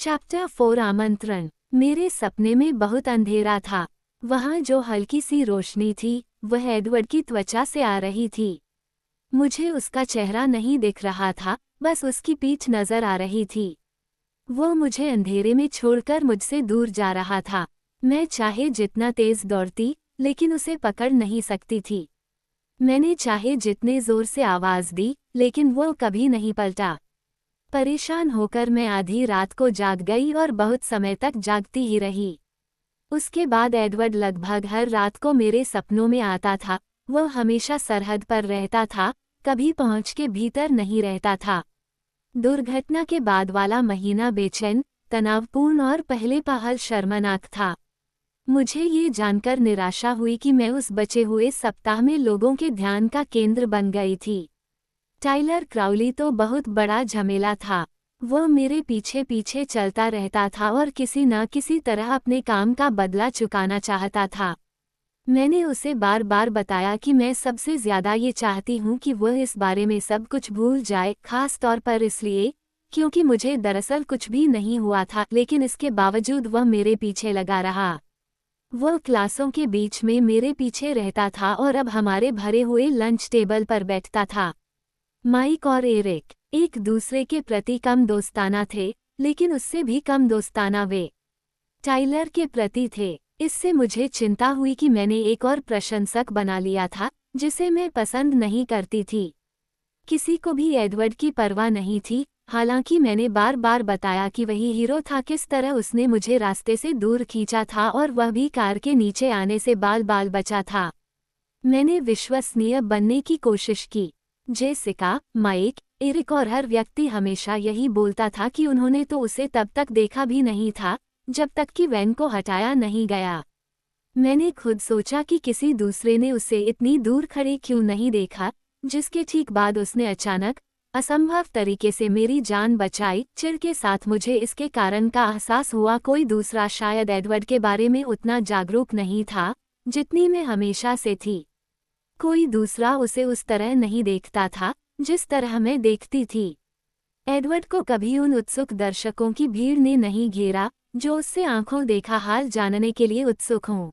Chapter 4 आमंत्रण। मेरे सपने में बहुत अंधेरा था। वहाँ जो हल्की सी रोशनी थी वह एडवर्ड की त्वचा से आ रही थी। मुझे उसका चेहरा नहीं दिख रहा था, बस उसकी पीठ नजर आ रही थी। वो मुझे अंधेरे में छोड़कर मुझसे दूर जा रहा था। मैं चाहे जितना तेज दौड़ती, लेकिन उसे पकड़ नहीं सकती थी। मैंने चाहे जितने जोर से आवाज दी, लेकिन वो कभी नहीं पलटा। परेशान होकर मैं आधी रात को जाग गई और बहुत समय तक जागती ही रही। उसके बाद एडवर्ड लगभग हर रात को मेरे सपनों में आता था। वह हमेशा सरहद पर रहता था, कभी पहुंच के भीतर नहीं रहता था। दुर्घटना के बाद वाला महीना बेचैन, तनावपूर्ण और पहले पहल शर्मनाक था। मुझे ये जानकर निराशा हुई कि मैं उस बचे हुए सप्ताह में लोगों के ध्यान का केंद्र बन गई थी। टाइलर क्राउली तो बहुत बड़ा झमेला था। वह मेरे पीछे पीछे चलता रहता था और किसी न किसी तरह अपने काम का बदला चुकाना चाहता था। मैंने उसे बार बार बताया कि मैं सबसे ज्यादा ये चाहती हूँ कि वह इस बारे में सब कुछ भूल जाए, खास तौर पर इसलिए क्योंकि मुझे दरअसल कुछ भी नहीं हुआ था, लेकिन इसके बावजूद वह मेरे पीछे लगा रहा। वह क्लासों के बीच में मेरे पीछे रहता था और अब हमारे भरे हुए लंच टेबल पर बैठता था। माइक और एरिक एक दूसरे के प्रति कम दोस्ताना थे, लेकिन उससे भी कम दोस्ताना वे टाइलर के प्रति थे। इससे मुझे चिंता हुई कि मैंने एक और प्रशंसक बना लिया था, जिसे मैं पसंद नहीं करती थी। किसी को भी एडवर्ड की परवाह नहीं थी, हालांकि मैंने बार बार बताया कि वही हीरो था। किस तरह उसने मुझे रास्ते से दूर खींचा था और वह भी कार के नीचे आने से बाल बाल बचा था। मैंने विश्वसनीय बनने की कोशिश की। जेसिका, माइक, एरिक और हर व्यक्ति हमेशा यही बोलता था कि उन्होंने तो उसे तब तक देखा भी नहीं था जब तक कि वैन को हटाया नहीं गया। मैंने खुद सोचा कि किसी दूसरे ने उसे इतनी दूर खड़े क्यों नहीं देखा, जिसके ठीक बाद उसने अचानक असंभव तरीके से मेरी जान बचाई। चिढ़ के साथ मुझे इसके कारण का एहसास हुआ। कोई दूसरा शायद एडवर्ड के बारे में उतना जागरूक नहीं था जितनी मैं हमेशा से थी। कोई दूसरा उसे उस तरह नहीं देखता था जिस तरह मैं देखती थी। एडवर्ड को कभी उन उत्सुक दर्शकों की भीड़ ने नहीं घेरा जो उससे आंखों देखा हाल जानने के लिए उत्सुक हों।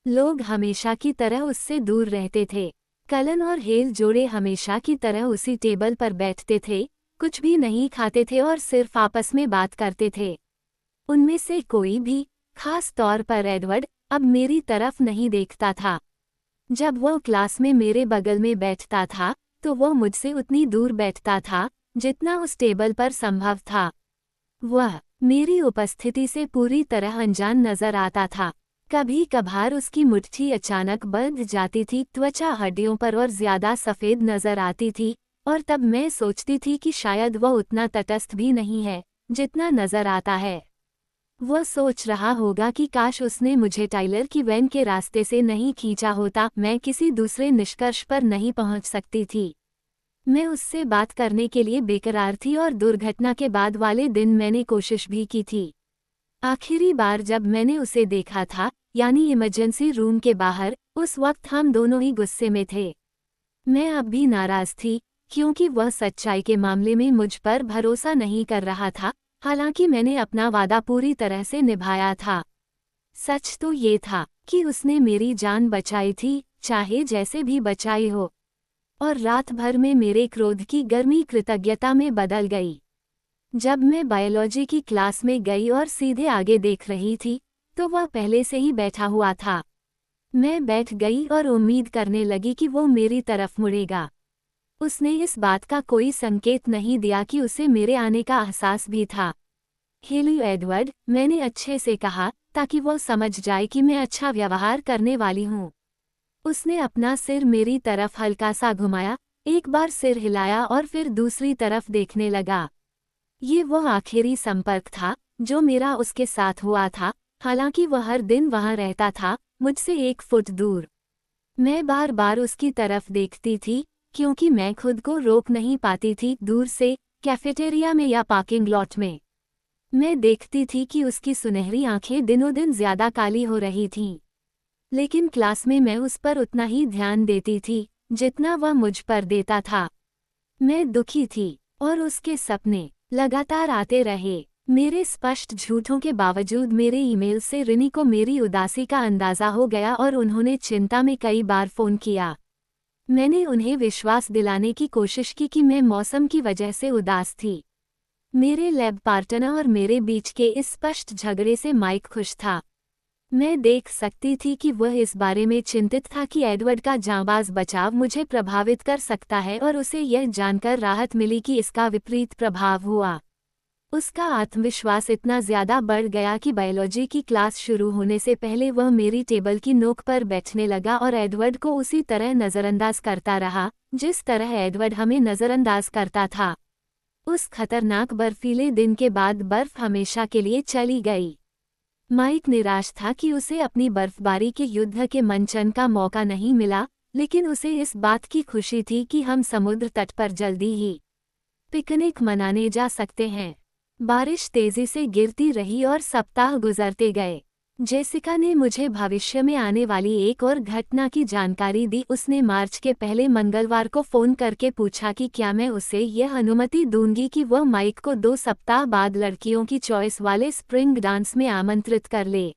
लोग हमेशा की तरह उससे दूर रहते थे। कलन और हेल जोड़े हमेशा की तरह उसी टेबल पर बैठते थे, कुछ भी नहीं खाते थे और सिर्फ आपस में बात करते थे। उनमें से कोई भी, खास तौर पर एडवर्ड, अब मेरी तरफ नहीं देखता था। जब वह क्लास में मेरे बगल में बैठता था तो वह मुझसे उतनी दूर बैठता था जितना उस टेबल पर संभव था। वह मेरी उपस्थिति से पूरी तरह अनजान नजर आता था। कभी कभार उसकी मुट्ठी अचानक बंध जाती थी, त्वचा हड्डियों पर और ज्यादा सफेद नजर आती थी, और तब मैं सोचती थी कि शायद वह उतना तटस्थ भी नहीं है जितना नजर आता है। वह सोच रहा होगा कि काश उसने मुझे टाइलर की वैन के रास्ते से नहीं खींचा होता। मैं किसी दूसरे निष्कर्ष पर नहीं पहुंच सकती थी। मैं उससे बात करने के लिए बेकरार थी और दुर्घटना के बाद वाले दिन मैंने कोशिश भी की थी। आखिरी बार जब मैंने उसे देखा था, यानी इमरजेंसी रूम के बाहर, उस वक्त हम दोनों ही गुस्से में थे। मैं अब भी नाराज थी क्योंकि वह सच्चाई के मामले में मुझ पर भरोसा नहीं कर रहा था, हालांकि मैंने अपना वादा पूरी तरह से निभाया था। सच तो ये था कि उसने मेरी जान बचाई थी, चाहे जैसे भी बचाई हो, और रात भर में मेरे क्रोध की गर्मी कृतज्ञता में बदल गई। जब मैं बायोलॉजी की क्लास में गई और सीधे आगे देख रही थी तो वह पहले से ही बैठा हुआ था। मैं बैठ गई और उम्मीद करने लगी कि वो मेरी तरफ मुड़ेगा। उसने इस बात का कोई संकेत नहीं दिया कि उसे मेरे आने का एहसास भी था। हेलो एडवर्ड, मैंने अच्छे से कहा ताकि वो समझ जाए कि मैं अच्छा व्यवहार करने वाली हूँ। उसने अपना सिर मेरी तरफ हल्का सा घुमाया, एक बार सिर हिलाया और फिर दूसरी तरफ देखने लगा। ये वो आखिरी संपर्क था जो मेरा उसके साथ हुआ था, हालांकि वह हर दिन वहां रहता था, मुझसे 1 फुट दूर। मैं बार बार उसकी तरफ देखती थी क्योंकि मैं खुद को रोक नहीं पाती थी। दूर से, कैफेटेरिया में या पार्किंग लॉट में, मैं देखती थी कि उसकी सुनहरी आंखें दिनों दिन ज्यादा काली हो रही थीं। लेकिन क्लास में मैं उस पर उतना ही ध्यान देती थी जितना वह मुझ पर देता था। मैं दुखी थी और उसके सपने लगातार आते रहे। मेरे स्पष्ट झूठों के बावजूद मेरे ईमेल से रिनी को मेरी उदासी का अंदाजा हो गया और उन्होंने चिंता में कई बार फ़ोन किया। मैंने उन्हें विश्वास दिलाने की कोशिश की कि मैं मौसम की वजह से उदास थी। मेरे लैब पार्टनर और मेरे बीच के इस स्पष्ट झगड़े से माइक खुश था। मैं देख सकती थी कि वह इस बारे में चिंतित था कि एडवर्ड का जांबाज बचाव मुझे प्रभावित कर सकता है और उसे यह जानकर राहत मिली कि इसका विपरीत प्रभाव हुआ। उसका आत्मविश्वास इतना ज़्यादा बढ़ गया कि बायोलॉजी की क्लास शुरू होने से पहले वह मेरी टेबल की नोक पर बैठने लगा और एडवर्ड को उसी तरह नज़रअंदाज करता रहा जिस तरह एडवर्ड हमें नज़रअंदाज करता था। उस खतरनाक बर्फीले दिन के बाद बर्फ हमेशा के लिए चली गई। माइक निराश था कि उसे अपनी बर्फबारी के युद्ध के मंचन का मौका नहीं मिला, लेकिन उसे इस बात की खुशी थी कि हम समुद्र तट पर जल्दी ही पिकनिक मनाने जा सकते हैं। बारिश तेजी से गिरती रही और सप्ताह गुजरते गए। जेसिका ने मुझे भविष्य में आने वाली एक और घटना की जानकारी दी। उसने मार्च के पहले मंगलवार को फ़ोन करके पूछा कि क्या मैं उसे यह अनुमति दूंगी कि वह माइक को 2 सप्ताह बाद लड़कियों की चॉइस वाले स्प्रिंग डांस में आमंत्रित कर ले।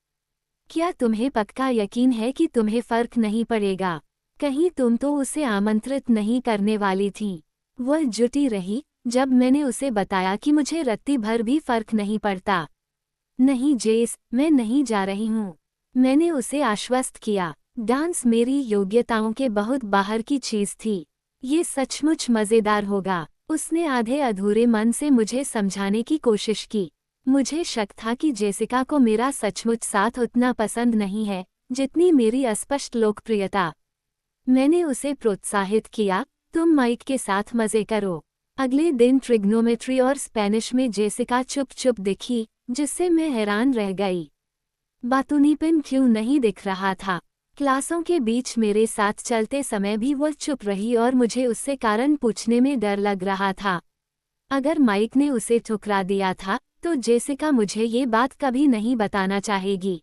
क्या तुम्हें पक्का यकीन है कि तुम्हें फ़र्क नहीं पड़ेगा? कहीं तुम तो उसे आमंत्रित नहीं करने वाली थी? वह जुटी रही जब मैंने उसे बताया कि मुझे रत्ती भर भी फ़र्क नहीं पड़ता। नहीं जेस, मैं नहीं जा रही हूँ। मैंने उसे आश्वस्त किया। डांस मेरी योग्यताओं के बहुत बाहर की चीज़ थी। ये सचमुच मज़ेदार होगा। उसने आधे अधूरे मन से मुझे समझाने की कोशिश की। मुझे शक था कि जेसिका को मेरा सचमुच साथ उतना पसंद नहीं है जितनी मेरी अस्पष्ट लोकप्रियता। मैंने उसे प्रोत्साहित किया, तुम माइक के साथ मज़े करो। अगले दिन ट्रिग्नोमेट्री और स्पेनिश में जेसिका चुप चुप दिखी, जिससे मैं हैरान रह गई। बातूनीपन क्यों नहीं दिख रहा था? क्लासों के बीच मेरे साथ चलते समय भी वह चुप रही और मुझे उससे कारण पूछने में डर लग रहा था। अगर माइक ने उसे ठुकरा दिया था, तो जेसिका मुझे ये बात कभी नहीं बताना चाहेगी।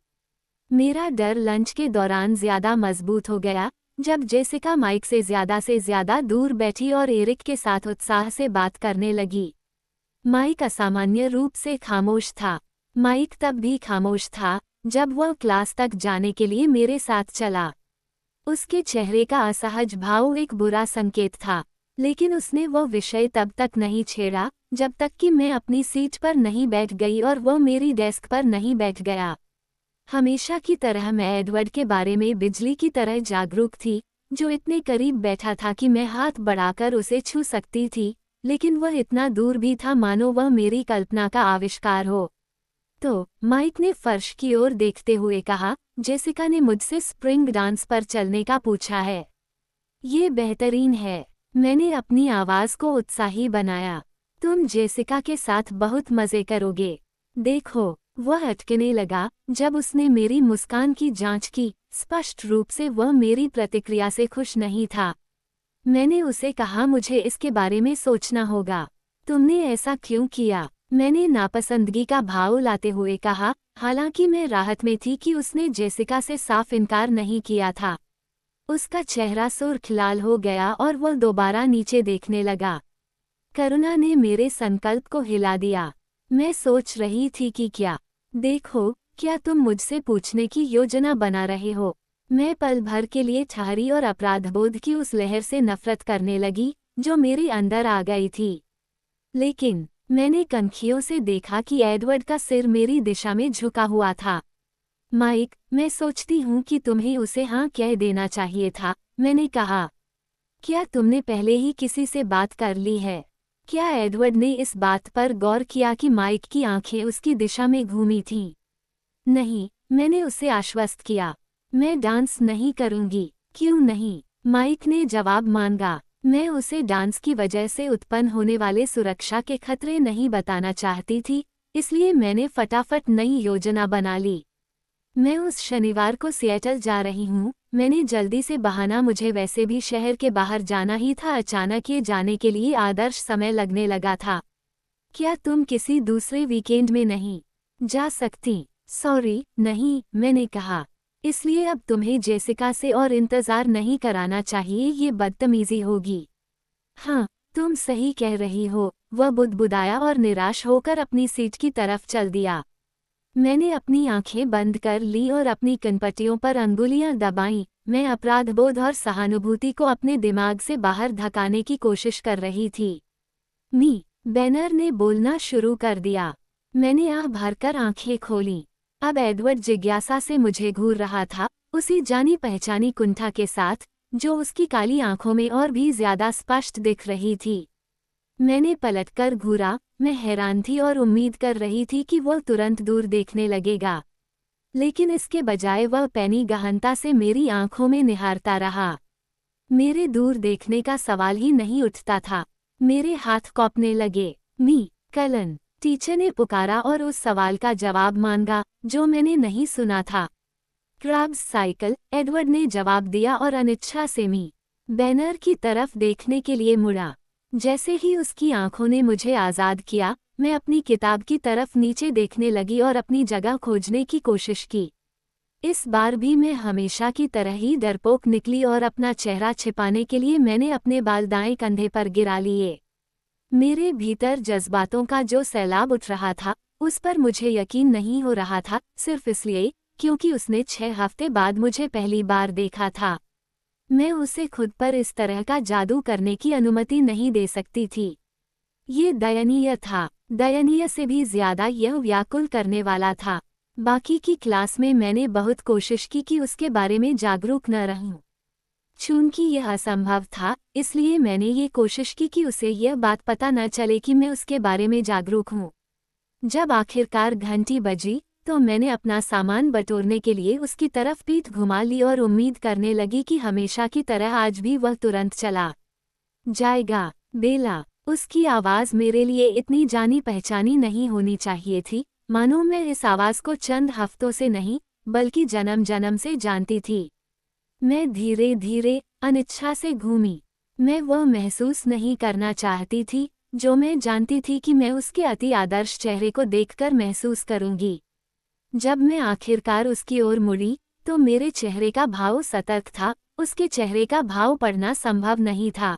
मेरा डर लंच के दौरान ज़्यादा मजबूत हो गया, जब जेसिका माइक से ज़्यादा दूर बैठी और एरिक के साथ उत्साह से बात करने लगी। माइक असामान्य रूप से खामोश था। माइक तब भी खामोश था जब वह क्लास तक जाने के लिए मेरे साथ चला। उसके चेहरे का असहज भाव एक बुरा संकेत था, लेकिन उसने वह विषय तब तक नहीं छेड़ा जब तक कि मैं अपनी सीट पर नहीं बैठ गई और वह मेरी डेस्क पर नहीं बैठ गया। हमेशा की तरह मैं एडवर्ड के बारे में बिजली की तरह जागरूक थी, जो इतने करीब बैठा था कि मैं हाथ बढ़ाकर उसे छू सकती थी, लेकिन वह इतना दूर भी था मानो वह मेरी कल्पना का आविष्कार हो। तो माइक ने फर्श की ओर देखते हुए कहा, जेसिका ने मुझसे स्प्रिंग डांस पर चलने का पूछा है। ये बेहतरीन है। मैंने अपनी आवाज़ को उत्साही बनाया। तुम जेसिका के साथ बहुत मज़े करोगे। देखो, वह अटकने लगा जब उसने मेरी मुस्कान की जांच की। स्पष्ट रूप से वह मेरी प्रतिक्रिया से खुश नहीं था। मैंने उसे कहा, मुझे इसके बारे में सोचना होगा। तुमने ऐसा क्यों किया? मैंने नापसंदगी का भाव लाते हुए कहा, हालांकि मैं राहत में थी कि उसने जेसिका से साफ इनकार नहीं किया था। उसका चेहरा सुर्ख लाल हो गया और वह दोबारा नीचे देखने लगा। करुणा ने मेरे संकल्प को हिला दिया। मैं सोच रही थी कि क्या, देखो, क्या तुम मुझसे पूछने की योजना बना रहे हो? मैं पल भर के लिए ठहरी और अपराधबोध की उस लहर से नफरत करने लगी जो मेरे अंदर आ गई थी। लेकिन मैंने कनखियों से देखा कि एडवर्ड का सिर मेरी दिशा में झुका हुआ था। माइक, मैं सोचती हूँ कि तुम्हें उसे हाँ कह देना चाहिए था, मैंने कहा। क्या तुमने पहले ही किसी से बात कर ली है? क्या एडवर्ड ने इस बात पर गौर किया कि माइक की आंखें उसकी दिशा में घूमी थीं? नहीं, मैंने उसे आश्वस्त किया। मैं डांस नहीं करूंगी। क्यों नहीं? माइक ने जवाब मांगा। मैं उसे डांस की वजह से उत्पन्न होने वाले सुरक्षा के खतरे नहीं बताना चाहती थी, इसलिए मैंने फटाफट नई योजना बना ली। मैं उस शनिवार को सिएटल जा रही हूँ, मैंने जल्दी से बहाना, मुझे वैसे भी शहर के बाहर जाना ही था। अचानक ये जाने के लिए आदर्श समय लगने लगा था। क्या तुम किसी दूसरे वीकेंड में नहीं जा सकती? सॉरी, नहीं, मैंने कहा। इसलिए अब तुम्हें जेसिका से और इंतज़ार नहीं कराना चाहिए, ये बदतमीज़ी होगी। हाँ, तुम सही कह रही हो, वह बुदबुदाया और निराश होकर अपनी सीट की तरफ चल दिया। मैंने अपनी आंखें बंद कर ली और अपनी कनपटियों पर अंगुलियां दबाईं। मैं अपराधबोध और सहानुभूति को अपने दिमाग से बाहर धकाने की कोशिश कर रही थी। बेनर ने बोलना शुरू कर दिया। मैंने आह भरकर आंखें खोलीं। अब एडवर्ड जिज्ञासा से मुझे घूर रहा था, उसी जानी पहचानी कुंठा के साथ, जो उसकी काली आंखों में और भी ज्यादा स्पष्ट दिख रही थी। मैंने पलटकर घूरा। मैं हैरान थी और उम्मीद कर रही थी कि वह तुरंत दूर देखने लगेगा, लेकिन इसके बजाय वह पैनी गहनता से मेरी आंखों में निहारता रहा। मेरे दूर देखने का सवाल ही नहीं उठता था। मेरे हाथ कांपने लगे। कलन, टीचर ने पुकारा और उस सवाल का जवाब मांगा जो मैंने नहीं सुना था। क्रैब्स साइकिल, एडवर्ड ने जवाब दिया और अनिच्छा से बेनर की तरफ देखने के लिए मुड़ा। जैसे ही उसकी आंखों ने मुझे आज़ाद किया, मैं अपनी किताब की तरफ नीचे देखने लगी और अपनी जगह खोजने की कोशिश की। इस बार भी मैं हमेशा की तरह ही डरपोक निकली और अपना चेहरा छिपाने के लिए मैंने अपने बाल दाएं कंधे पर गिरा लिए। मेरे भीतर जज्बातों का जो सैलाब उठ रहा था, उस पर मुझे यकीन नहीं हो रहा था, सिर्फ इसलिए क्योंकि उसने 6 हफ्ते बाद मुझे पहली बार देखा था। मैं उसे खुद पर इस तरह का जादू करने की अनुमति नहीं दे सकती थी। ये दयनीय था। दयनीय से भी ज्यादा यह व्याकुल करने वाला था। बाकी की क्लास में मैंने बहुत कोशिश की कि उसके बारे में जागरूक न रहूं। चूंकि यह असंभव था, इसलिए मैंने ये कोशिश की कि उसे यह बात पता न चले कि मैं उसके बारे में जागरूक हूँ। जब आखिरकार घंटी बजी, तो मैंने अपना सामान बटोरने के लिए उसकी तरफ पीठ घुमा ली और उम्मीद करने लगी कि हमेशा की तरह आज भी वह तुरंत चला जाएगा। बेला, उसकी आवाज़ मेरे लिए इतनी जानी पहचानी नहीं होनी चाहिए थी, मानो मैं इस आवाज़ को चंद हफ्तों से नहीं, बल्कि जन्म जन्म से जानती थी। मैं धीरे धीरे अनिच्छा से घूमी। मैं वह महसूस नहीं करना चाहती थी जो मैं जानती थी कि मैं उसके अति आदर्श चेहरे को देखकर महसूस करूंगी। जब मैं आखिरकार उसकी ओर मुड़ी, तो मेरे चेहरे का भाव सतर्क था, उसके चेहरे का भाव पढ़ना संभव नहीं था।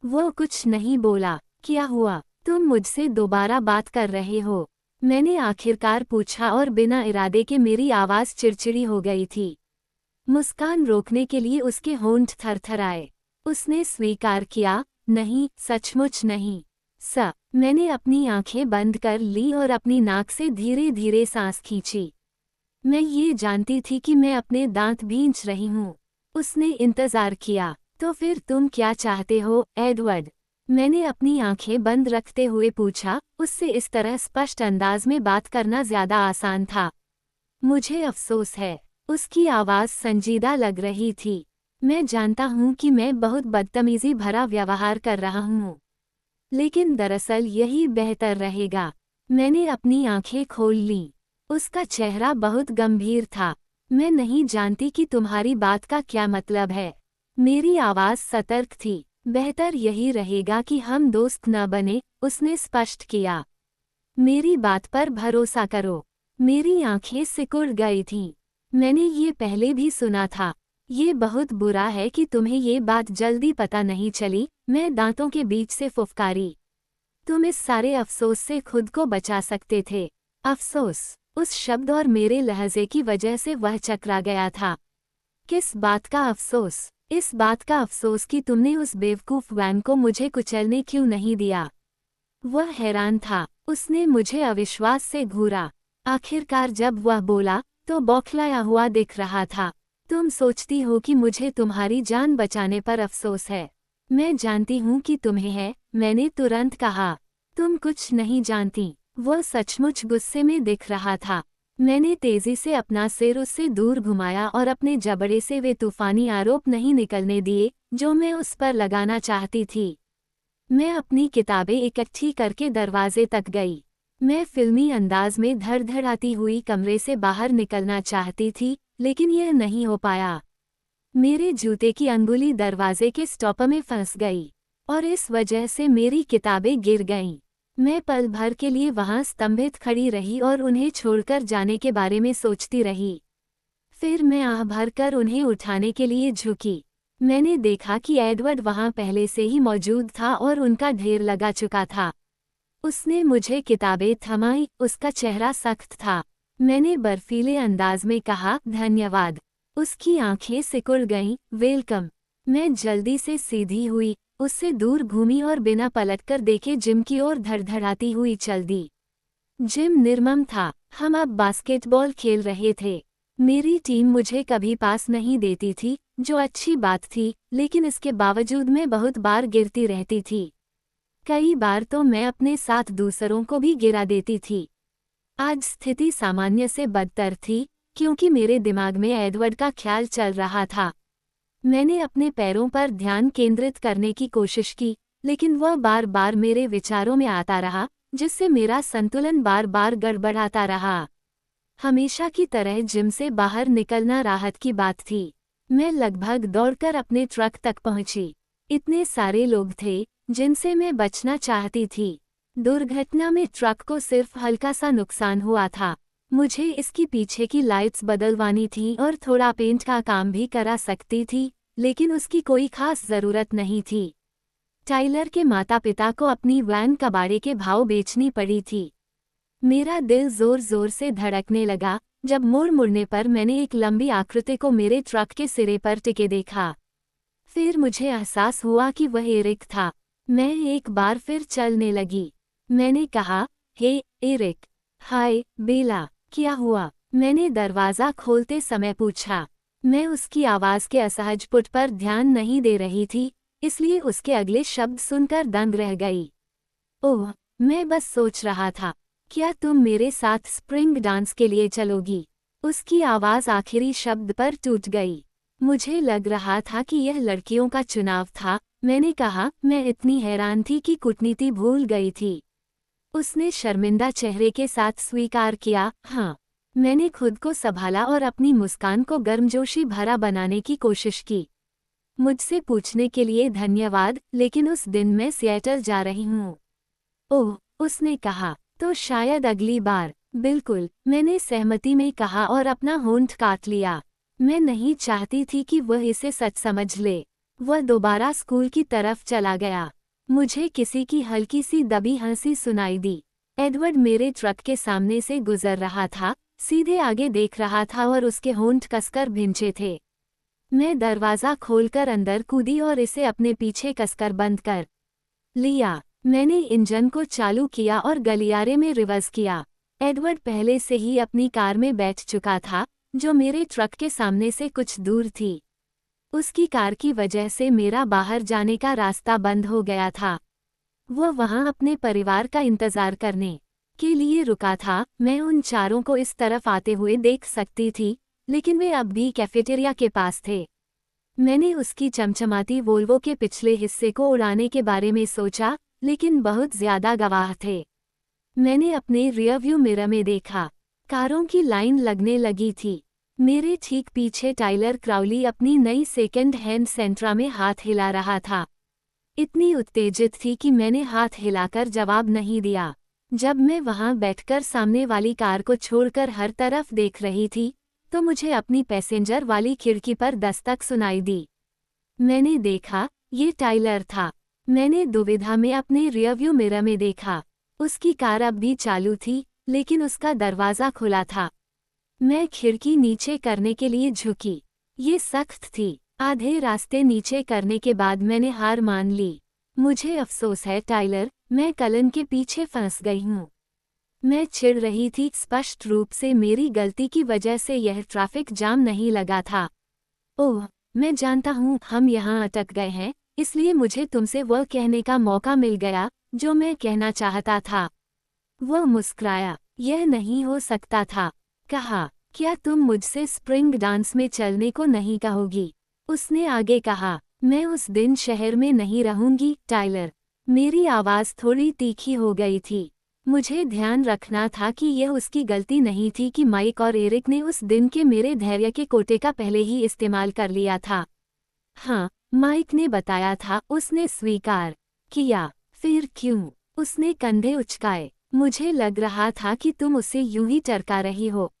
वो कुछ नहीं बोला। क्या हुआ? तुम मुझसे दोबारा बात कर रहे हो? मैंने आखिरकार पूछा और बिना इरादे के मेरी आवाज़ चिड़चिड़ी हो गई थी। मुस्कान रोकने के लिए उसके होंठ थरथराए। उसने स्वीकार किया, नहीं, सचमुच नहीं। मैंने अपनी आंखें बंद कर ली और अपनी नाक से धीरे धीरे सांस खींची। मैं ये जानती थी कि मैं अपने दांत भींच रही हूँ। उसने इंतजार किया। तो फिर तुम क्या चाहते हो, एडवर्ड? मैंने अपनी आंखें बंद रखते हुए पूछा। उससे इस तरह स्पष्ट अंदाज में बात करना ज्यादा आसान था। मुझे अफसोस है। उसकी आवाज़ संजीदा लग रही थी। मैं जानता हूँ कि मैं बहुत बदतमीजी भरा व्यवहार कर रहा हूँ, लेकिन दरअसल यही बेहतर रहेगा। मैंने अपनी आंखें खोल लीं। उसका चेहरा बहुत गंभीर था। मैं नहीं जानती कि तुम्हारी बात का क्या मतलब है। मेरी आवाज़ सतर्क थी। बेहतर यही रहेगा कि हम दोस्त न बने, उसने स्पष्ट किया। मेरी बात पर भरोसा करो। मेरी आंखें सिकुड़ गई थीं। मैंने ये पहले भी सुना था। ये बहुत बुरा है कि तुम्हें ये बात जल्दी पता नहीं चली, मैं दांतों के बीच से फुफकारी। तुम इस सारे अफसोस से खुद को बचा सकते थे। अफसोस, उस शब्द और मेरे लहजे की वजह से वह चकरा गया था। किस बात का अफसोस? इस बात का अफसोस कि तुमने उस बेवकूफ़ वैन को मुझे कुचलने क्यों नहीं दिया। वह हैरान था। उसने मुझे अविश्वास से घूरा। आखिरकार जब वह बोला, तो बौखलाया हुआ दिख रहा था। तुम सोचती हो कि मुझे तुम्हारी जान बचाने पर अफसोस है। मैं जानती हूँ कि तुम्हें है, मैंने तुरंत कहा। तुम कुछ नहीं जानती। वह सचमुच गुस्से में दिख रहा था। मैंने तेजी से अपना सिर उससे दूर घुमाया और अपने जबड़े से वे तूफानी आरोप नहीं निकलने दिए जो मैं उस पर लगाना चाहती थी। मैं अपनी किताबें इकट्ठी करके दरवाजे तक गई। मैं फिल्मी अंदाज में धड़धड़ाती हुई कमरे से बाहर निकलना चाहती थी, लेकिन यह नहीं हो पाया। मेरे जूते की अंगुली दरवाजे के स्टॉपर में फंस गई और इस वजह से मेरी किताबें गिर गईं। मैं पल भर के लिए वहां स्तंभित खड़ी रही और उन्हें छोड़कर जाने के बारे में सोचती रही। फिर मैं आह भरकर उन्हें उठाने के लिए झुकी। मैंने देखा कि एडवर्ड वहां पहले से ही मौजूद था और उनका ढेर लगा चुका था। उसने मुझे किताबें थमाई, उसका चेहरा सख्त था। मैंने बर्फीले अंदाज में कहा, धन्यवाद। उसकी आंखें सिकुड़ गईं, वेलकम। मैं जल्दी से सीधी हुई, उससे दूर घूमी और बिना पलटकर देखे जिम की ओर धड़धड़ाती हुई चल दी। जिम निर्मम था, हम अब बास्केटबॉल खेल रहे थे। मेरी टीम मुझे कभी पास नहीं देती थी, जो अच्छी बात थी, लेकिन इसके बावजूद मैं बहुत बार गिरती रहती थी। कई बार तो मैं अपने साथ दूसरों को भी गिरा देती थी। आज स्थिति सामान्य से बदतर थी, क्योंकि मेरे दिमाग में एडवर्ड का ख्याल चल रहा था। मैंने अपने पैरों पर ध्यान केंद्रित करने की कोशिश की, लेकिन वह बार बार मेरे विचारों में आता रहा, जिससे मेरा संतुलन बार बार गड़बड़ाता रहा। हमेशा की तरह जिम से बाहर निकलना राहत की बात थी। मैं लगभग दौड़कर अपने ट्रक तक पहुंची। इतने सारे लोग थे, जिनसे मैं बचना चाहती थी। दुर्घटना में ट्रक को सिर्फ हल्का सा नुकसान हुआ था। मुझे इसकी पीछे की लाइट्स बदलवानी थी और थोड़ा पेंट का काम भी करा सकती थी, लेकिन उसकी कोई खास जरूरत नहीं थी। टाइलर के माता पिता को अपनी वैन कबाड़े के भाव बेचनी पड़ी थी। मेरा दिल जोर जोर से धड़कने लगा, जब मोड़ मुड़ने पर मैंने एक लंबी आकृति को मेरे ट्रक के सिरे पर टिके देखा। फिर मुझे एहसास हुआ कि वह एरिक था। मैं एक बार फिर चलने लगी। मैंने कहा, हे एरिक। हाय बेला, क्या हुआ? मैंने दरवाज़ा खोलते समय पूछा। मैं उसकी आवाज़ के असहज पुट पर ध्यान नहीं दे रही थी, इसलिए उसके अगले शब्द सुनकर दंग रह गई। ओह, मैं बस सोच रहा था, क्या तुम मेरे साथ स्प्रिंग डांस के लिए चलोगी? उसकी आवाज़ आखिरी शब्द पर टूट गई। मुझे लग रहा था कि यह लड़कियों का चुनाव था। मैंने कहा, मैं इतनी हैरान थी कि कूटनीति भूल गई थी। उसने शर्मिंदा चेहरे के साथ स्वीकार किया, हाँ। मैंने खुद को संभाला और अपनी मुस्कान को गर्मजोशी भरा बनाने की कोशिश की। मुझसे पूछने के लिए धन्यवाद, लेकिन उस दिन मैं सिएटल जा रही हूँ। ओह, उसने कहा, तो शायद अगली बार। बिल्कुल, मैंने सहमति में कहा और अपना होंठ काट लिया। मैं नहीं चाहती थी कि वह इसे सच समझ ले। वह दोबारा स्कूल की तरफ चला गया। मुझे किसी की हल्की सी दबी हंसी सुनाई दी। एडवर्ड मेरे ट्रक के सामने से गुजर रहा था, सीधे आगे देख रहा था और उसके होंठ कसकर भिंचे थे। मैं दरवाज़ा खोलकर अंदर कूदी और इसे अपने पीछे कसकर बंद कर लिया। मैंने इंजन को चालू किया और गलियारे में रिवर्स किया। एडवर्ड पहले से ही अपनी कार में बैठ चुका था, जो मेरे ट्रक के सामने से कुछ दूर थी। उसकी कार की वजह से मेरा बाहर जाने का रास्ता बंद हो गया था। वह वहां अपने परिवार का इंतजार करने के लिए रुका था। मैं उन चारों को इस तरफ आते हुए देख सकती थी, लेकिन वे अब भी कैफेटेरिया के पास थे। मैंने उसकी चमचमाती वोल्वो के पिछले हिस्से को उड़ाने के बारे में सोचा, लेकिन बहुत ज्यादा गवाह थे। मैंने अपने रियरव्यू मिरर में देखा, कारों की लाइन लगने लगी थी। मेरे ठीक पीछे टाइलर क्राउली अपनी नई सेकंड हैंड सेंट्रा में हाथ हिला रहा था। इतनी उत्तेजित थी कि मैंने हाथ हिलाकर जवाब नहीं दिया। जब मैं वहां बैठकर सामने वाली कार को छोड़कर हर तरफ देख रही थी, तो मुझे अपनी पैसेंजर वाली खिड़की पर दस्तक सुनाई दी। मैंने देखा, ये टाइलर था। मैंने दुविधा में अपने रियरव्यू मिरर में देखा। उसकी कार अब भी चालू थी, लेकिन उसका दरवाज़ा खुला था। मैं खिड़की नीचे करने के लिए झुकी। ये सख्त थी। आधे रास्ते नीचे करने के बाद मैंने हार मान ली। मुझे अफसोस है टाइलर, मैं कलन के पीछे फंस गई हूँ। मैं चिढ़ रही थी, स्पष्ट रूप से मेरी गलती की वजह से यह ट्रैफिक जाम नहीं लगा था। ओह, मैं जानता हूँ हम यहाँ अटक गए हैं, इसलिए मुझे तुमसे वह कहने का मौका मिल गया, जो मैं कहना चाहता था। वह मुस्कुराया, यह नहीं हो सकता था। कहा, क्या तुम मुझसे स्प्रिंग डांस में चलने को नहीं कहोगी? उसने आगे कहा, मैं उस दिन शहर में नहीं रहूंगी टाइलर। मेरी आवाज़ थोड़ी तीखी हो गई थी। मुझे ध्यान रखना था कि यह उसकी गलती नहीं थी कि माइक और एरिक ने उस दिन के मेरे धैर्य के कोटे का पहले ही इस्तेमाल कर लिया था। हाँ, माइक ने बताया था, उसने स्वीकार किया। फिर क्यों? उसने कंधे उचकाए। मुझे लग रहा था कि तुम उसे यूं ही टरका रही हो।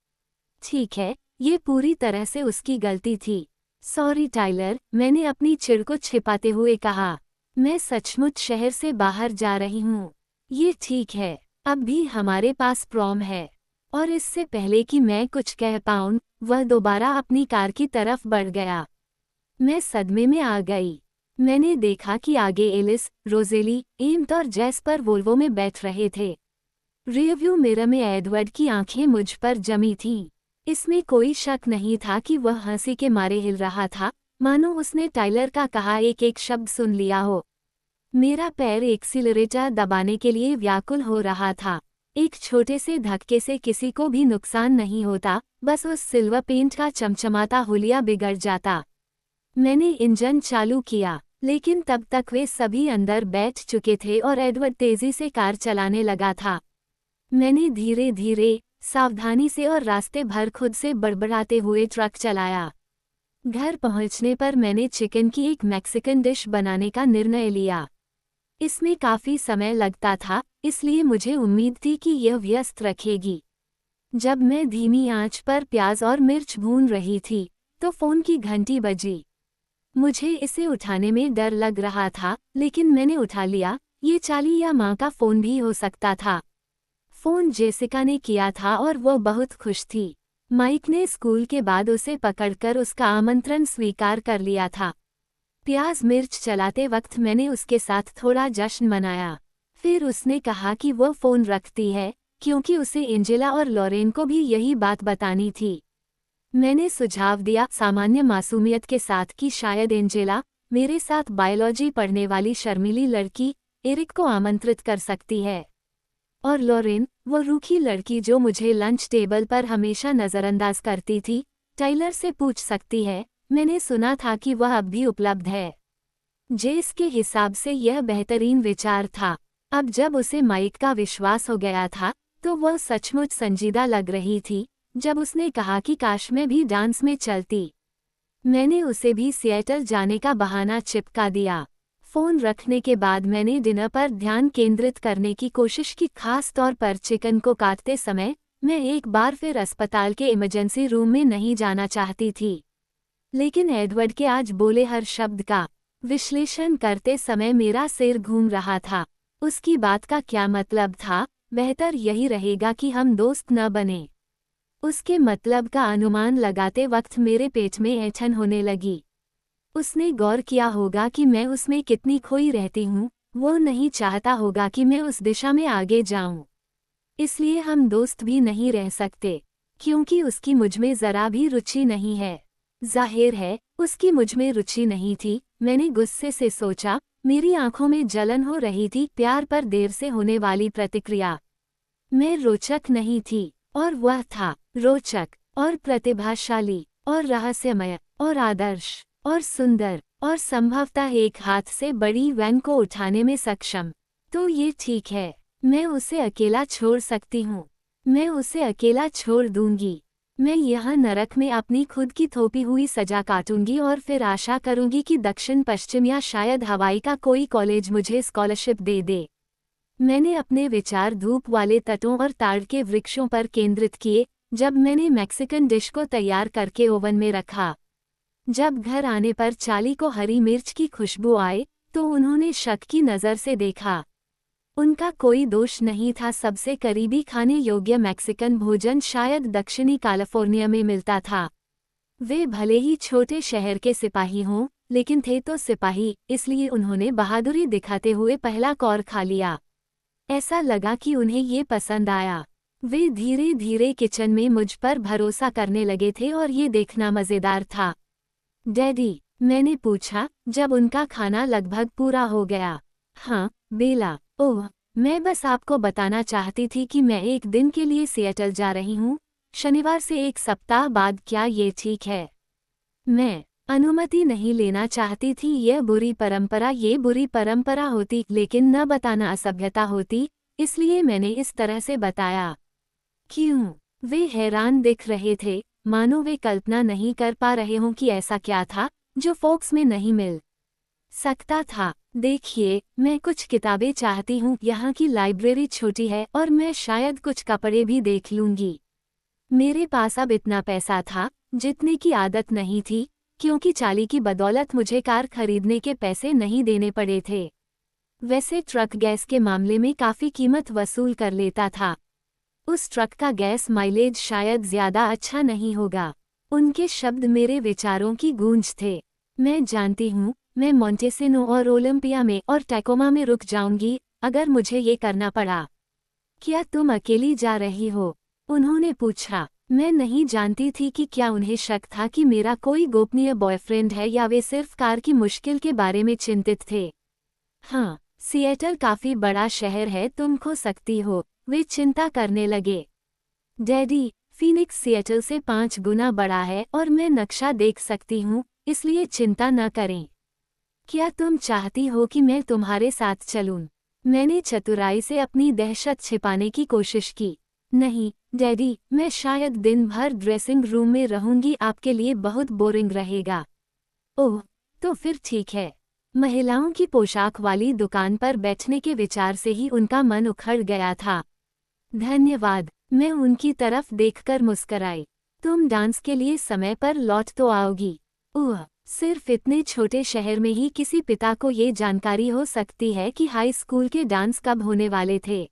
ठीक है, ये पूरी तरह से उसकी गलती थी। सॉरी टाइलर, मैंने अपनी चिढ़ को छिपाते हुए कहा। मैं सचमुच शहर से बाहर जा रही हूँ। ये ठीक है, अब भी हमारे पास प्रॉम है। और इससे पहले कि मैं कुछ कह पाऊं, वह दोबारा अपनी कार की तरफ बढ़ गया। मैं सदमे में आ गई। मैंने देखा कि आगे एलिस, रोजेली, एम्ट और जैस्पर वोल्वो में बैठ रहे थे। रियरव्यू मिरर में एडवर्ड की आंखें मुझ पर जमी थीं। इसमें कोई शक नहीं था कि वह हंसी के मारे हिल रहा था, मानो उसने टाइलर का कहा एक एक शब्द सुन लिया हो। मेरा पैर एक्सीलरेटर दबाने के लिए व्याकुल हो रहा था। एक छोटे से धक्के से किसी को भी नुकसान नहीं होता, बस उस सिल्वर पेंट का चमचमाता हुलिया बिगड़ जाता। मैंने इंजन चालू किया, लेकिन तब तक वे सभी अंदर बैठ चुके थे और एडवर्ड तेजी से कार चलाने लगा था। मैंने धीरे धीरे, सावधानी से और रास्ते भर खुद से बड़बड़ाते हुए ट्रक चलाया। घर पहुंचने पर मैंने चिकन की एक मैक्सिकन डिश बनाने का निर्णय लिया। इसमें काफी समय लगता था, इसलिए मुझे उम्मीद थी कि यह व्यस्त रखेगी। जब मैं धीमी आंच पर प्याज और मिर्च भून रही थी, तो फोन की घंटी बजी। मुझे इसे उठाने में डर लग रहा था, लेकिन मैंने उठा लिया। ये चाली या माँ का फोन भी हो सकता था। फोन जेसिका ने किया था और वो बहुत खुश थी। माइक ने स्कूल के बाद उसे पकड़कर उसका आमंत्रण स्वीकार कर लिया था। प्याज मिर्च चलाते वक्त मैंने उसके साथ थोड़ा जश्न मनाया। फिर उसने कहा कि वो फोन रखती है, क्योंकि उसे एंजेला और लॉरेन को भी यही बात बतानी थी। मैंने सुझाव दिया सामान्य मासूमियत के साथ कि शायद एंजेला, मेरे साथ बायोलॉजी पढ़ने वाली शर्मीली लड़की, एरिक को आमंत्रित कर सकती है। और लॉरेन, वो रूखी लड़की जो मुझे लंच टेबल पर हमेशा नज़रअंदाज करती थी, टाइलर से पूछ सकती है। मैंने सुना था कि वह अब भी उपलब्ध है। जेस के हिसाब से यह बेहतरीन विचार था। अब जब उसे माइक का विश्वास हो गया था, तो वह सचमुच संजीदा लग रही थी जब उसने कहा कि काश मैं भी डांस में चलती। मैंने उसे भी सिएटल जाने का बहाना चिपका दिया। फोन रखने के बाद मैंने डिनर पर ध्यान केंद्रित करने की कोशिश की, खास तौर पर चिकन को काटते समय। मैं एक बार फिर अस्पताल के इमरजेंसी रूम में नहीं जाना चाहती थी, लेकिन एडवर्ड के आज बोले हर शब्द का विश्लेषण करते समय मेरा सिर घूम रहा था। उसकी बात का क्या मतलब था? बेहतर यही रहेगा कि हम दोस्त न बने। उसके मतलब का अनुमान लगाते वक्त मेरे पेट में ऐंठन होने लगी। उसने गौर किया होगा कि मैं उसमें कितनी खोई रहती हूँ। वो नहीं चाहता होगा कि मैं उस दिशा में आगे जाऊं। इसलिए हम दोस्त भी नहीं रह सकते, क्योंकि उसकी मुझमें जरा भी रुचि नहीं है। जाहिर है, उसकी मुझमें रुचि नहीं थी। मैंने गुस्से से सोचा। मेरी आंखों में जलन हो रही थी। प्यार पर देर से होने वाली प्रतिक्रिया। मैं रोचक नहीं थी, और वह था रोचक और प्रतिभाशाली और रहस्यमय और आदर्श और सुंदर और संभवतः एक हाथ से बड़ी वैन को उठाने में सक्षम। तो ये ठीक है, मैं उसे अकेला छोड़ सकती हूँ। मैं उसे अकेला छोड़ दूंगी। मैं यहाँ नरक में अपनी खुद की थोपी हुई सजा काटूंगी और फिर आशा करूंगी कि दक्षिण पश्चिम या शायद हवाई का कोई कॉलेज मुझे स्कॉलरशिप दे दे। मैंने अपने विचार धूप वाले तटों और ताड़ के वृक्षों पर केंद्रित किए जब मैंने मैक्सिकन डिश को तैयार करके ओवन में रखा। जब घर आने पर चाली को हरी मिर्च की खुशबू आए, तो उन्होंने शक की नज़र से देखा। उनका कोई दोष नहीं था। सबसे करीबी खाने योग्य मैक्सिकन भोजन शायद दक्षिणी कैलिफोर्निया में मिलता था। वे भले ही छोटे शहर के सिपाही हों, लेकिन थे तो सिपाही, इसलिए उन्होंने बहादुरी दिखाते हुए पहला कौर खा लिया। ऐसा लगा कि उन्हें ये पसंद आया। वे धीरे धीरे किचन में मुझ पर भरोसा करने लगे थे और ये देखना मज़ेदार था। डैडी, मैंने पूछा जब उनका खाना लगभग पूरा हो गया। हाँ, बेला। ओह, मैं बस आपको बताना चाहती थी कि मैं एक दिन के लिए सिएटल जा रही हूँ, शनिवार से एक सप्ताह बाद। क्या ये ठीक है? मैं अनुमति नहीं लेना चाहती थी। ये बुरी परंपरा होती, लेकिन न बताना असभ्यता होती, इसलिए मैंने इस तरह से बताया। क्यों? वे हैरान दिख रहे थे, मानो वे कल्पना नहीं कर पा रहे हों कि ऐसा क्या था जो फोक्स में नहीं मिल सकता था। देखिए, मैं कुछ किताबें चाहती हूँ। यहाँ की लाइब्रेरी छोटी है और मैं शायद कुछ कपड़े भी देख लूँगी। मेरे पास अब इतना पैसा था जितने की आदत नहीं थी, क्योंकि चाली की बदौलत मुझे कार खरीदने के पैसे नहीं देने पड़े थे। वैसे ट्रक गैस के मामले में काफ़ी कीमत वसूल कर लेता था। उस ट्रक का गैस माइलेज शायद ज़्यादा अच्छा नहीं होगा। उनके शब्द मेरे विचारों की गूंज थे। मैं जानती हूँ, मैं मोंटेसिनो और ओलंपिया में और टैकोमा में रुक जाऊंगी अगर मुझे ये करना पड़ा। क्या तुम अकेली जा रही हो? उन्होंने पूछा। मैं नहीं जानती थी कि क्या उन्हें शक था कि मेरा कोई गोपनीय बॉयफ्रेंड है या वे सिर्फ कार की मुश्किल के बारे में चिंतित थे। हाँ, सिएटल काफ़ी बड़ा शहर है, तुम खो सकती हो, वे चिंता करने लगे। डैडी, फीनिक्स सिएटल से 5 गुना बड़ा है और मैं नक्शा देख सकती हूँ, इसलिए चिंता न करें। क्या तुम चाहती हो कि मैं तुम्हारे साथ चलूं? मैंने चतुराई से अपनी दहशत छिपाने की कोशिश की। नहीं, डैडी, मैं शायद दिन भर ड्रेसिंग रूम में रहूंगी, आपके लिए बहुत बोरिंग रहेगा। ओह, तो फिर ठीक है। महिलाओं की पोशाक वाली दुकान पर बैठने के विचार से ही उनका मन उखड़ गया था। धन्यवाद, मैं उनकी तरफ देखकर मुस्कराई। तुम डांस के लिए समय पर लौट तो आओगी? ओह, सिर्फ इतने छोटे शहर में ही किसी पिता को ये जानकारी हो सकती है कि हाई स्कूल के डांस कब होने वाले थे।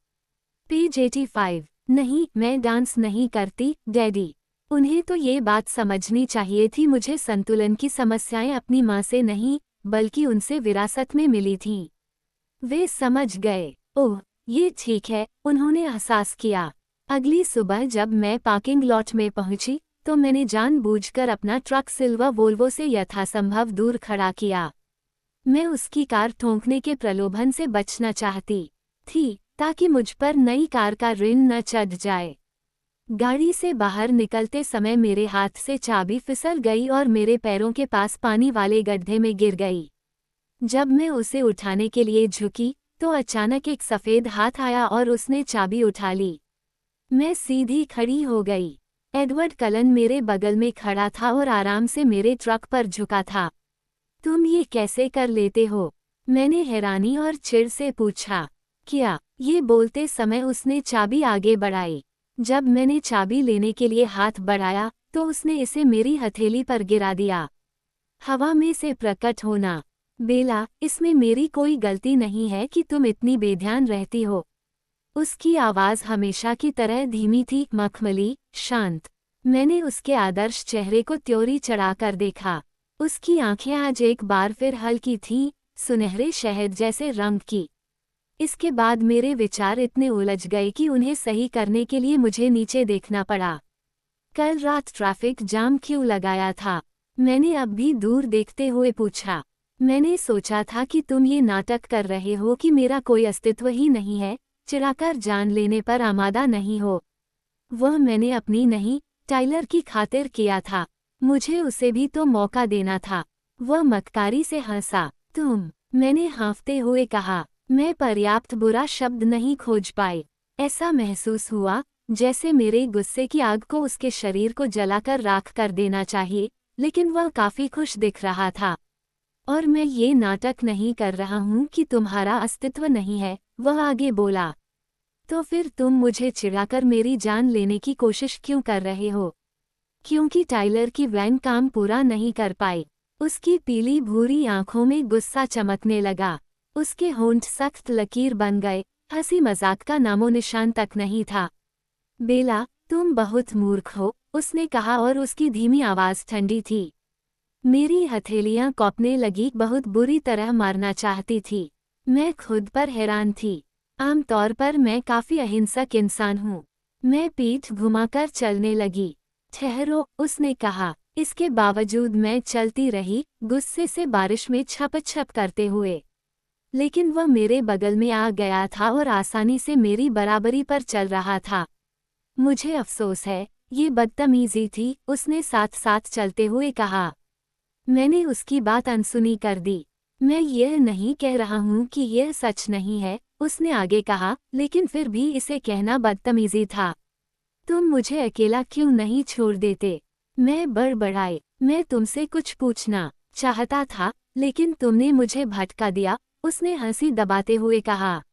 पेज 85। नहीं, मैं डांस नहीं करती, डैडी। उन्हें तो ये बात समझनी चाहिए थी, मुझे संतुलन की समस्याएं अपनी माँ से नहीं, बल्कि उनसे विरासत में मिली थीं। वे समझ गए। ओह, ये ठीक है, उन्होंने एहसास किया। अगली सुबह जब मैं पार्किंग लॉट में पहुंची, तो मैंने जानबूझकर अपना ट्रक सिल्वर वोल्वो से यथासंभव दूर खड़ा किया। मैं उसकी कार ठोंकने के प्रलोभन से बचना चाहती थी, ताकि मुझ पर नई कार का ऋण न चढ़ जाए। गाड़ी से बाहर निकलते समय मेरे हाथ से चाबी फिसल गई और मेरे पैरों के पास पानी वाले गड्ढे में गिर गई। जब मैं उसे उठाने के लिए झुकी, तो अचानक एक सफ़ेद हाथ आया और उसने चाबी उठा ली। मैं सीधी खड़ी हो गई। एडवर्ड कलन मेरे बगल में खड़ा था और आराम से मेरे ट्रक पर झुका था। तुम ये कैसे कर लेते हो? मैंने हैरानी और चिढ़ से पूछा। क्या? ये बोलते समय उसने चाबी आगे बढ़ाई। जब मैंने चाबी लेने के लिए हाथ बढ़ाया, तो उसने इसे मेरी हथेली पर गिरा दिया। हवा में से प्रकट होना। बेला, इसमें मेरी कोई गलती नहीं है कि तुम इतनी बेध्यान रहती हो। उसकी आवाज़ हमेशा की तरह धीमी थी, मखमली, शांत। मैंने उसके आदर्श चेहरे को त्योरी चढ़ाकर देखा। उसकी आंखें आज एक बार फिर हल्की थीं, सुनहरे शहद जैसे रंग की। इसके बाद मेरे विचार इतने उलझ गए कि उन्हें सही करने के लिए मुझे नीचे देखना पड़ा। कल रात ट्रैफिक जाम क्यों लगाया था? मैंने अब भी दूर देखते हुए पूछा। मैंने सोचा था कि तुम ये नाटक कर रहे हो कि मेरा कोई अस्तित्व ही नहीं है, चिढ़ाकर जान लेने पर आमादा नहीं हो। वह मैंने अपनी नहीं, टाइलर की खातिर किया था। मुझे उसे भी तो मौका देना था। वह मक्कारी से हंसा। तुम, मैंने हाँफते हुए कहा। मैं पर्याप्त बुरा शब्द नहीं खोज पाई। ऐसा महसूस हुआ जैसे मेरे गुस्से की आग को उसके शरीर को जलाकर राख कर देना चाहिए, लेकिन वह काफी खुश दिख रहा था। और मैं ये नाटक नहीं कर रहा हूँ कि तुम्हारा अस्तित्व नहीं है, वह आगे बोला। तो फिर तुम मुझे चिढ़ाकर मेरी जान लेने की कोशिश क्यों कर रहे हो? क्योंकि टाइलर की वैन काम पूरा नहीं कर पाई। उसकी पीली भूरी आंखों में गुस्सा चमकने लगा। उसके होंठ सख्त लकीर बन गए, हंसी मजाक का नामो निशान तक नहीं था। बेला, तुम बहुत मूर्ख हो, उसने कहा और उसकी धीमी आवाज़ ठंडी थी। मेरी हथेलियां कौपने लगी, बहुत बुरी तरह मारना चाहती थी। मैं खुद पर हैरान थी। आमतौर पर मैं काफ़ी अहिंसक इंसान हूँ। मैं पीठ घुमाकर चलने लगी। ठहरो, उसने कहा। इसके बावजूद मैं चलती रही, गुस्से से बारिश में छप-छप करते हुए। लेकिन वह मेरे बगल में आ गया था और आसानी से मेरी बराबरी पर चल रहा था। मुझे अफसोस है, ये बदतमीजी थी, उसने साथ साथ चलते हुए कहा। मैंने उसकी बात अनसुनी कर दी। मैं यह नहीं कह रहा हूँ कि यह सच नहीं है, उसने आगे कहा, लेकिन फिर भी इसे कहना बदतमीजी था। तुम मुझे अकेला क्यों नहीं छोड़ देते? मैं बड़बड़ाई। मैं तुमसे कुछ पूछना चाहता था, लेकिन तुमने मुझे भटका दिया, उसने हंसी दबाते हुए कहा।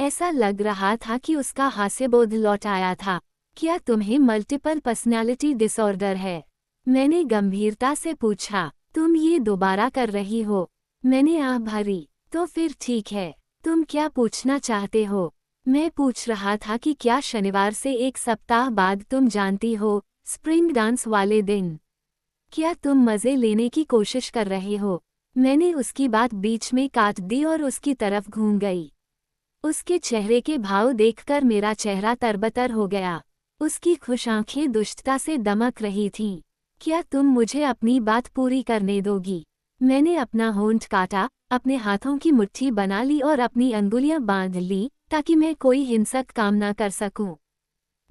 ऐसा लग रहा था कि उसका हास्यबोध लौट आया था। क्या तुम्हें मल्टीपल पर्सनैलिटी डिसऑर्डर है? मैंने गंभीरता से पूछा। तुम ये दोबारा कर रही हो? मैंने आह भरी। तो फिर ठीक है। तुम क्या पूछना चाहते हो? मैं पूछ रहा था कि क्या शनिवार से 1 सप्ताह बाद तुम जानती हो, स्प्रिंग डांस वाले दिन। क्या तुम मज़े लेने की कोशिश कर रहे हो? मैंने उसकी बात बीच में काट दी और उसकी तरफ घूम गई। उसके चेहरे के भाव देखकर मेरा चेहरा तरबतर हो गया। उसकी खुश आंखें दुष्टता से दमक रही थीं। क्या तुम मुझे अपनी बात पूरी करने दोगी? मैंने अपना होंठ काटा, अपने हाथों की मुट्ठी बना ली और अपनी अंगुलियां बांध ली ताकि मैं कोई हिंसक काम ना कर सकूं।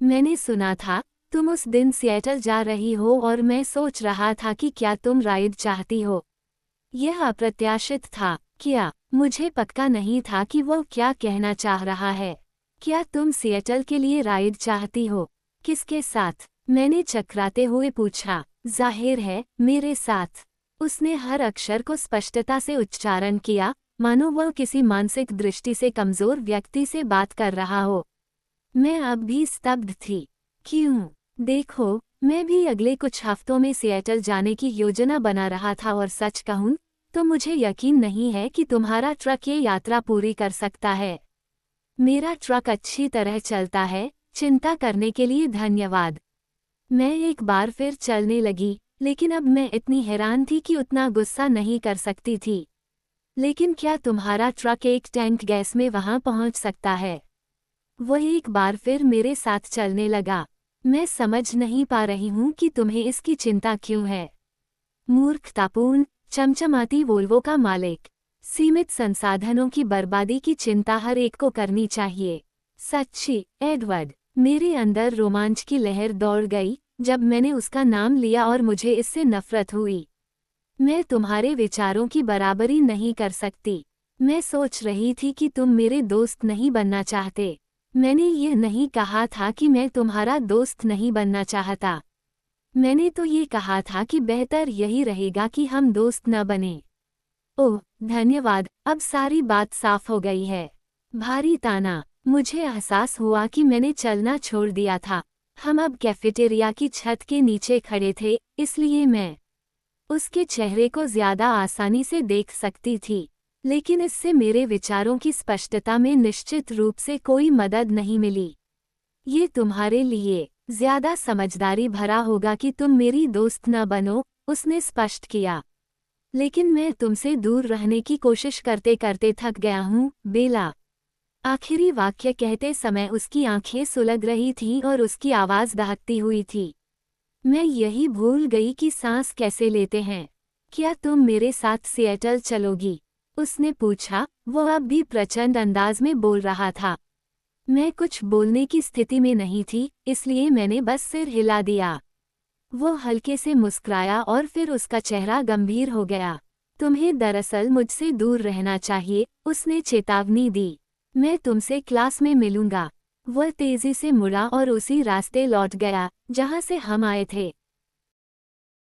मैंने सुना था तुम उस दिन सिएटल जा रही हो और मैं सोच रहा था कि क्या तुम राइड चाहती हो। यह अप्रत्याशित था। क्या? मुझे पक्का नहीं था कि वो क्या कहना चाह रहा है। क्या तुम सिएटल के लिए राइड चाहती हो? किसके साथ? मैंने चकराते हुए पूछा। जाहिर है, मेरे साथ। उसने हर अक्षर को स्पष्टता से उच्चारण किया, मानो वह किसी मानसिक दृष्टि से कमजोर व्यक्ति से बात कर रहा हो। मैं अब भी स्तब्ध थी। क्यों? देखो, मैं भी अगले कुछ हफ्तों में सिएटल जाने की योजना बना रहा था और सच कहूं तो मुझे यकीन नहीं है कि तुम्हारा ट्रक ये यात्रा पूरी कर सकता है। मेरा ट्रक अच्छी तरह चलता है, चिंता करने के लिए धन्यवाद। मैं एक बार फिर चलने लगी, लेकिन अब मैं इतनी हैरान थी कि उतना गुस्सा नहीं कर सकती थी। लेकिन क्या तुम्हारा ट्रक एक टैंक गैस में वहां पहुंच सकता है? वह एक बार फिर मेरे साथ चलने लगा। मैं समझ नहीं पा रही हूं कि तुम्हें इसकी चिंता क्यों है। मूर्खतापूर्ण, चमचमाती वोल्वो का मालिक। सीमित संसाधनों की बर्बादी की चिंता हर एक को करनी चाहिए। सच्ची, एडवर्ड। मेरे अंदर रोमांच की लहर दौड़ गई जब मैंने उसका नाम लिया और मुझे इससे नफरत हुई। मैं तुम्हारे विचारों की बराबरी नहीं कर सकती। मैं सोच रही थी कि तुम मेरे दोस्त नहीं बनना चाहते। मैंने ये नहीं कहा था कि मैं तुम्हारा दोस्त नहीं बनना चाहता। मैंने तो ये कहा था कि बेहतर यही रहेगा कि हम दोस्त न बने। ओह, धन्यवाद, अब सारी बात साफ हो गई है। भारी ताना। मुझे एहसास हुआ कि मैंने चलना छोड़ दिया था। हम अब कैफेटेरिया की छत के नीचे खड़े थे, इसलिए मैं उसके चेहरे को ज्यादा आसानी से देख सकती थी। लेकिन इससे मेरे विचारों की स्पष्टता में निश्चित रूप से कोई मदद नहीं मिली। ये तुम्हारे लिए ज्यादा समझदारी भरा होगा कि तुम मेरी दोस्त न बनो, उसने स्पष्ट किया। लेकिन मैं तुमसे दूर रहने की कोशिश करते करते थक गया हूँ, बेला। आखिरी वाक्य कहते समय उसकी आंखें सुलग रही थीं और उसकी आवाज़ दहकती हुई थी। मैं यही भूल गई कि सांस कैसे लेते हैं। क्या तुम मेरे साथ सिएटल चलोगी? उसने पूछा। वो अब भी प्रचंड अंदाज में बोल रहा था। मैं कुछ बोलने की स्थिति में नहीं थी, इसलिए मैंने बस सिर हिला दिया। वो हल्के से मुस्कुराया और फिर उसका चेहरा गंभीर हो गया। तुम्हें दरअसल मुझसे दूर रहना चाहिए, उसने चेतावनी दी। मैं तुमसे क्लास में मिलूंगा। वह तेजी से मुड़ा और उसी रास्ते लौट गया जहां से हम आए थे।